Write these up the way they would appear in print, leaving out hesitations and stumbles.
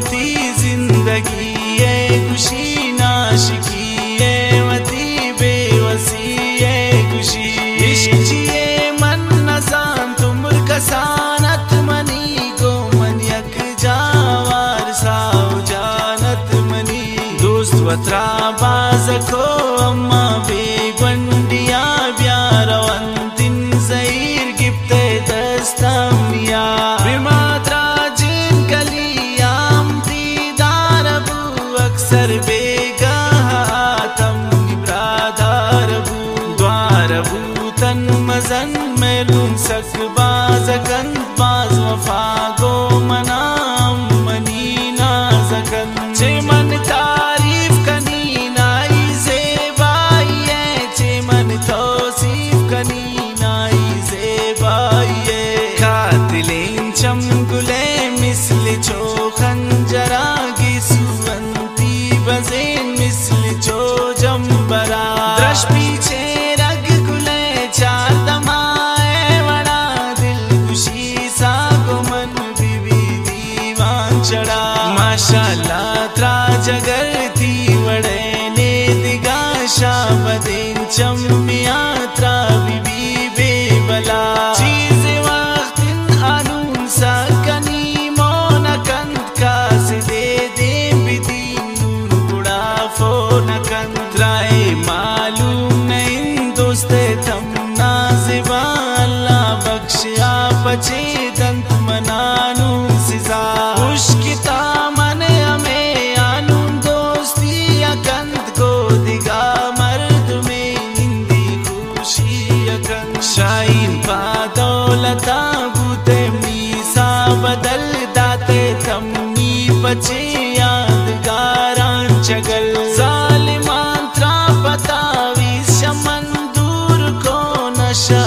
वती जिंदगी ये खुशी नाशिकी ये वती बेवसी ये खुशी इश्क ये मन नजान तुमर कसानत मनी को मन यक जावार साव जानत मनी दोस्त वत्रा बाज को अम्मा बेगंडिया ब्यारवंतिन ज़हीर गिफ्ते दस्तमिया बिमात्रा जिन कलियाम दीदार अबू अक्सर बेगाहातम निब्रादार अबू द्वार अबू तन मजन मेलून सक बाजकन बाज वफा गो मनाम मनी नाजकन चे मन तारीफ कनी नाई ज़ेबाई है चे मन तौसीफ कनी नाई ज़ेबाई है कातिलें चमगुले मिसल चो खंजरा गिसुवंती बज़ें मिसल चो जंबरा द्रश पीछे रग गुले चार दमाए वड़ा दिल खुशी सा गुमन बीबी दीवान चढ़ा माशाल्लाह त्रा जगर थी वड़े ने दिगाशा बदें चम्मिया त्रा बीबी बेबला चीज़ वक्तिन आनून सा कनी मोना कंद का से दे बिदीन नून बुड़ा फोन कंद त्राए मालूम नहीं दोस्ते थम नाज़िबा अल्लाह बख्शिया बचे दंत मनानू सिजा खुशकिता मन हमें आनून दोस्ती अकंद को दिगा मर्द में निंदी खुशी अकंद शाइन पा दौलता बूते मीसा बदल दाते थमनी बचे यादगारां चगल जालिमान त्रा पतावी शमन दूर को नशा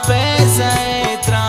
पैसा त्रा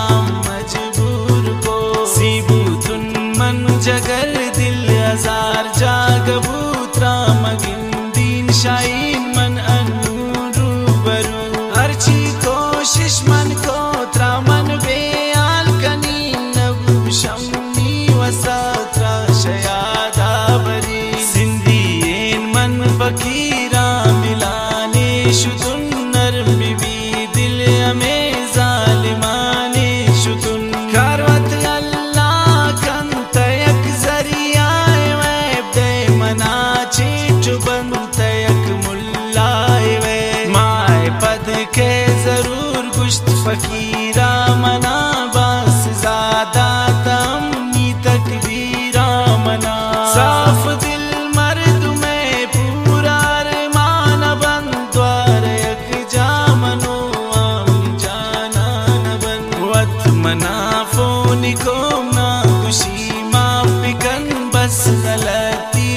मजबूर को सीबूतुन मन जगर दिल हजार जागबूत्रा मगिन दीन शाइन मन अनूरू बरू हरची कोशिश मन को त्रा मन बेआल कनी नबू शम्मी वसात्रा शयादा बरी सिंधियेन मन फकीरा मिलाने शुदुन नरम बीबी दिल हमें जालिमाने शुदुन कारवत अल्लाह कन तयक जरियाए वैब दे मना चीचु बन तयक मुल्लाए वे माए पद के जरूर गुश्त फकीरा मना बस ज्यादा तमनी तकबीरा मना साफ दिल मर्द में पूरा रमान बन द्वार यक जामनो आम जाना न बन वत मना फोनी को ना खुशी मापिकन बस गलती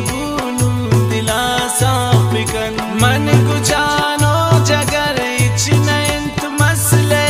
भूलू दिलासा पिकन मन गुजानो जगर इचनंत मसले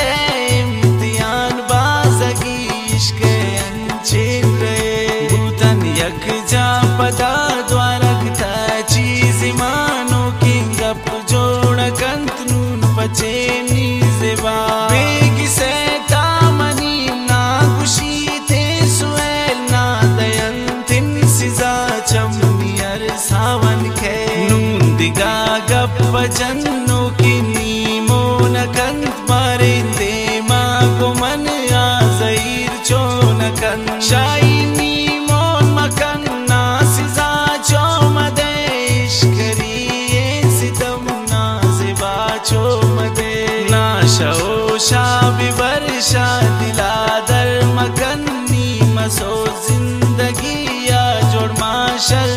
इम्तिहान बाजगी इश्क अंचेन रहे भूतन यक जा पदा द्वारक था चीज मानो की गप जोड़ कंत नून बचे नीजेबा बेगी से तामनी ना खुशी थे सुएल ना दयंतिन सिजा चमनियर सावन के नून दिगा गप जन्नो की नीमो न कंत मारे दे माँ को मन आ ज़हीर चो न कंत शाइनी मोन मकन ना सिजा चो मदे इश्करी ये सितम नाज़िबा चो मदे ना शो शाबी बरशा दिलादर मकन नी मसो जिंदगी या जोड़ माशर